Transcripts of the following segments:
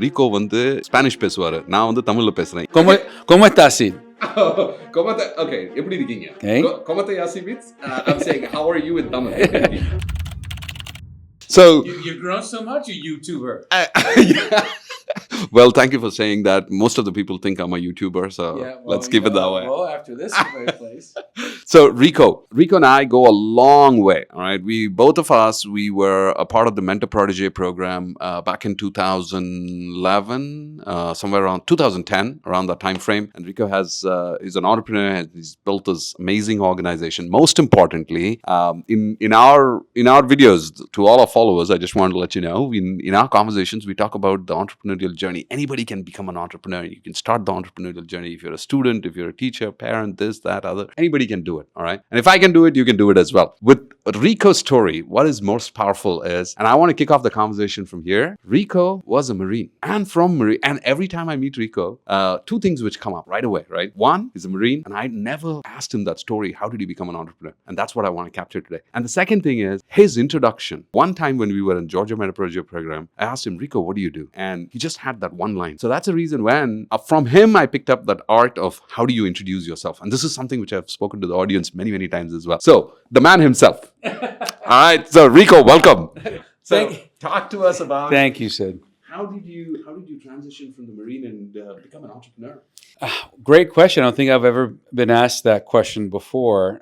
Rico வந்து Spanish பேசுவாரு, நான் வந்து தமிழ்ல பேசுறேன். ¿Cómo estás, Sid? Okay, எப்படி இருக்கீங்க? Okay. ¿Cómo te means? I'm saying how are you in Tamil? So You've grown so much, you YouTuber. yeah. Well, thank you for saying that. Most of the people think I'm a YouTuber, so let's keep it that way. Well, after this place. So Rico and I go a long way. All right, both of us were a part of the Mentor Protege program back in 2011, somewhere around 2010, around that time frame. And Rico is an entrepreneur. He's built this amazing organization. Most importantly, in our videos to all our followers, I just wanted to let you know, in our conversations, we talk about the entrepreneurial journey. Anybody can become an entrepreneur. You can start the entrepreneurial journey. If you're a student, if you're a teacher, parent, this, that, other, anybody can do it. All right. And if I can do it, you can do it as well. With Rico's story, what is most powerful is, and I want to kick off the conversation from here. Rico was a Marine and from Marine. And every time I meet Rico, two things which come up right away, right? One, he's a Marine, and I never asked him that story. How did he become an entrepreneur? And that's what I want to capture today. And the second thing is his introduction. One time when we were in Georgia Mentor Protege program, I asked him, Rico, what do you do? And he just had that one line. So that's the reason when from him I picked up that art of how do you introduce yourself. And this is something which I've spoken to the audience many times as well. So the man himself. All right. So Rico, welcome. So talk to us about. Thank you, Sid. How did you transition from the Marine and become an entrepreneur? Great question. I don't think I've ever been asked that question before.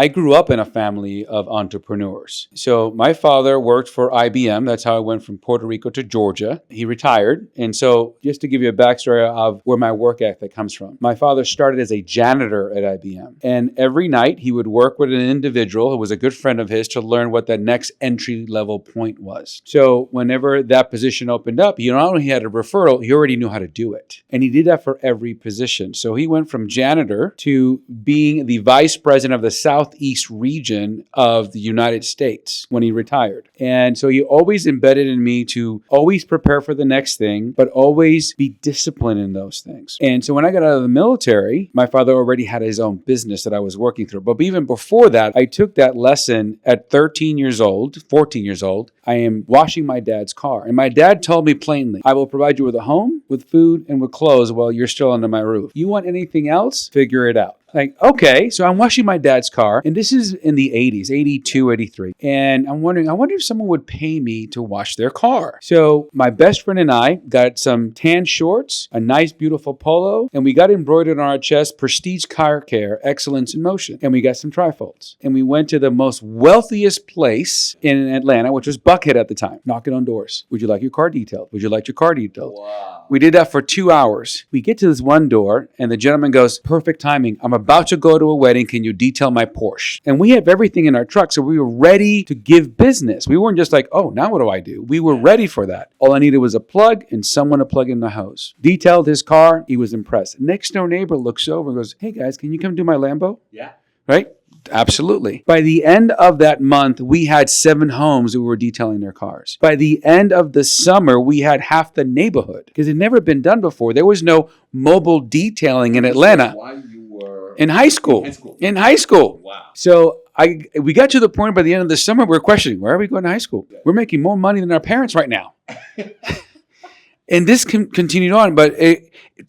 I grew up in a family of entrepreneurs. So my father worked for IBM. That's how I went from Puerto Rico to Georgia. He retired. And so just to give you a backstory of where my work ethic comes from, my father started as a janitor at IBM. And every night he would work with an individual who was a good friend of his to learn what that next entry level point was. So whenever that position opened up, he not only had a referral, he already knew how to do it. And he did that for every position. So he went from janitor to being the vice president of the Southeast region of the United States when he retired. And so he always embedded in me to always prepare for the next thing, but always be disciplined in those things. And so when I got out of the military, my father already had his own business that I was working through. But even before that, I took that lesson at 14 years old. I am washing my dad's car. And my dad told me plainly, I will provide you with a home, with food, and with clothes while you're still under my roof. You want anything else? Figure it out. Like, okay, so I'm washing my dad's car, and this is in the 80s, 82, 83. And I wonder if someone would pay me to wash their car. So my best friend and I got some tan shorts, a nice, beautiful polo, and we got embroidered on our chest, Prestige Car Care, Excellence in Motion. And we got some trifolds. And we went to the most wealthiest place in Atlanta, which was Buckhead at the time, knocking on doors. Would you like your car detailed? Would you like your car detailed? Wow. We did that for 2 hours. We get to this one door, and the gentleman goes, perfect timing. I'm about to go to a wedding. Can you detail my Porsche? And we have everything in our truck, so we were ready to give business. We weren't just like, oh, now what do I do? We were ready for that. All I needed was a plug and someone to plug in the hose. Detailed his car. He was impressed. Next door neighbor looks over and goes, hey, guys, can you come do my Lambo? Yeah. Right? Absolutely. By the end of that month, we had 7 homes that were detailing their cars. By the end of the summer, we had half the neighborhood because it had never been done before. There was no mobile detailing in Atlanta. While you were in high school. In high school. Wow. So we got to the point by the end of the summer, we're questioning, where are we going to high school? We're making more money than our parents right now. And this continued on, but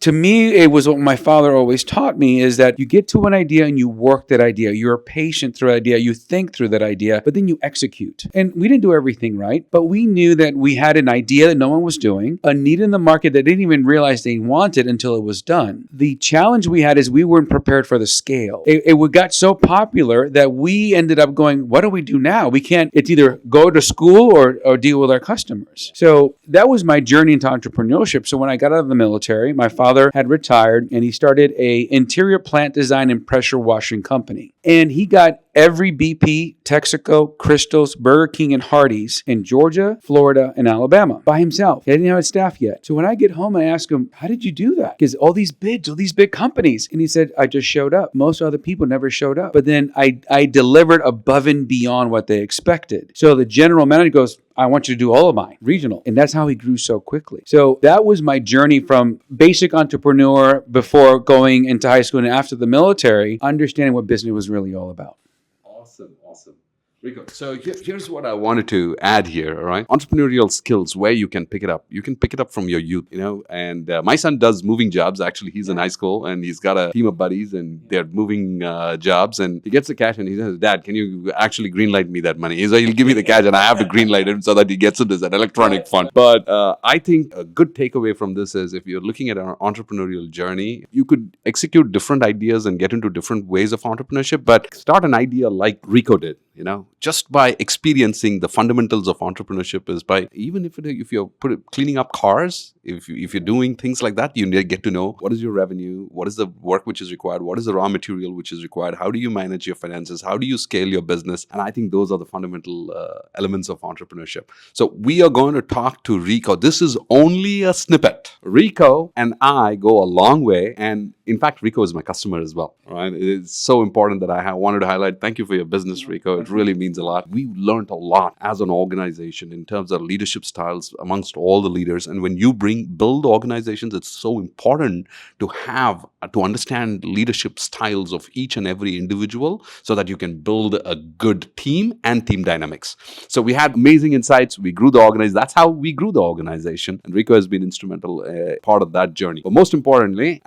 to me, it was what my father always taught me is that you get to an idea and you work that idea. You're patient through that idea. You think through that idea, but then you execute. And we didn't do everything right, but we knew that we had an idea that no one was doing, a need in the market that didn't even realize they wanted until it was done. The challenge we had is we weren't prepared for the scale. It got so popular that we ended up going, what do we do now? We can't, it's either go to school or deal with our customers. So that was my journey into entrepreneurship. So when I got out of the military, my father had retired and he started a interior plant design and pressure washing company. And he got every BP, Texaco, Crystals, Burger King, and Hardee's in Georgia, Florida, and Alabama by himself. He didn't have a staff yet. So when I get home, I ask him, how did you do that? Because all these bids, all these big companies. And he said, I just showed up. Most other people never showed up. But then I delivered above and beyond what they expected. So the general manager goes, I want you to do all of mine, regional. And that's how he grew so quickly. So that was my journey from basic entrepreneur before going into high school and after the military, understanding what business was really all about. Awesome. Rico, so here's what I wanted to add here, all right? Entrepreneurial skills, where you can pick it up. You can pick it up from your youth, and my son does moving jobs. Actually, he's in high school and he's got a team of buddies and they're moving jobs, and he gets the cash and he says, Dad, can you actually greenlight me that money? He'll give me the cash and I have to greenlight him so that he gets it as an electronic fund. But I think a good takeaway from this is if you're looking at an entrepreneurial journey, you could execute different ideas and get into different ways of entrepreneurship, but start an idea like Rico did. Just by experiencing the fundamentals of entrepreneurship is by, even if you're cleaning up cars, if you're doing things like that, you get to know what is your revenue, what is the work which is required, what is the raw material which is required, how do you manage your finances, how do you scale your business. And I think those are the fundamental elements of entrepreneurship. So we are going to talk to Rico. This is only a snippet. Rico and I go a long way, and in fact, Rico is my customer as well. Right? It's so important that I wanted to highlight. Thank you for your business, Rico. It really means a lot. We learned a lot as an organization in terms of leadership styles amongst all the leaders. And when you build organizations, it's so important to understand leadership styles of each and every individual so that you can build a good team and team dynamics. So we had amazing insights. We grew the organization. That's how we grew the organization. And Rico has been instrumental part of that journey. But most importantly,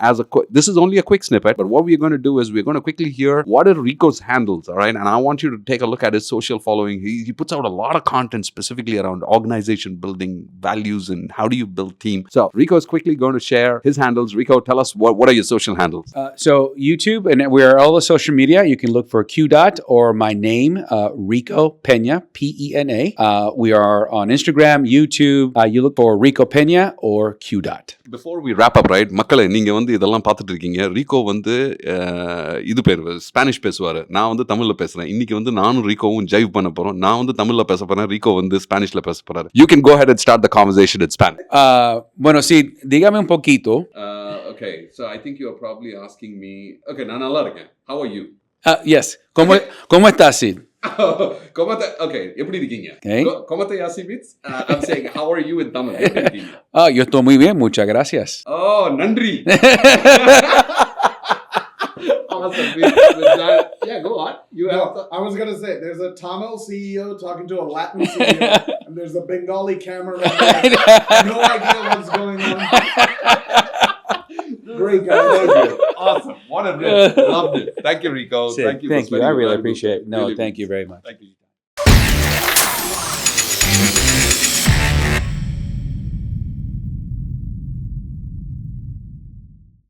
this is only a quick snippet, but what we're going to do is we're going to quickly hear what are Rico's handles, all right? And I want you to take a look at his social following. He puts out a lot of content specifically around organization building, values, and how do you build team. So Rico is quickly going to share his handles. Rico, tell us what are your social handles? So YouTube, and we're all the social media. You can look for QDOT or my name, Rico Pena, Pena. We are on Instagram, YouTube. You look for Rico Pena or QDOT. Before we wrap up, right, மக்களே நீங்க இதெல்லாம் பார்த்துட்டு இருக்கீங்க. Rico இது பேர் Spanish பேசுவாரு. நான் தமிழ்ல பேசுறேன். இன்னைக்கு நானும் Ricoவும் ஜைவ் பண்ண போறோம். நான் தமிழ்ல பேச போறேன். Rico ஸ்பானிஷ்ல பேச போறாரு. You can go ahead and start the conversation in Spanish. Bueno, sí, dígame un poquito. Okay, so I think you are probably asking me. Okay, நான் நல்லா இருக்கேன். How are you? Yes. ¿Cómo estás, Sid? Okay, எப்படி இருக்கீங்க? Okay. ¿Cómo te llamas? I'm saying, how are you in Tamil? Yo estoy muy bien, muchas gracias. Oh, nandri. Awesome. Yeah, go on. I was going to say, there's a Tamil CEO talking to a Latin CEO, and there's a Bengali cameraman. No idea what's going on. Great guy. Thank you. Awesome. What a rip. Loved it. Thank you, Rico. Thank you. I really appreciate it. No, thank you very much. Thank you.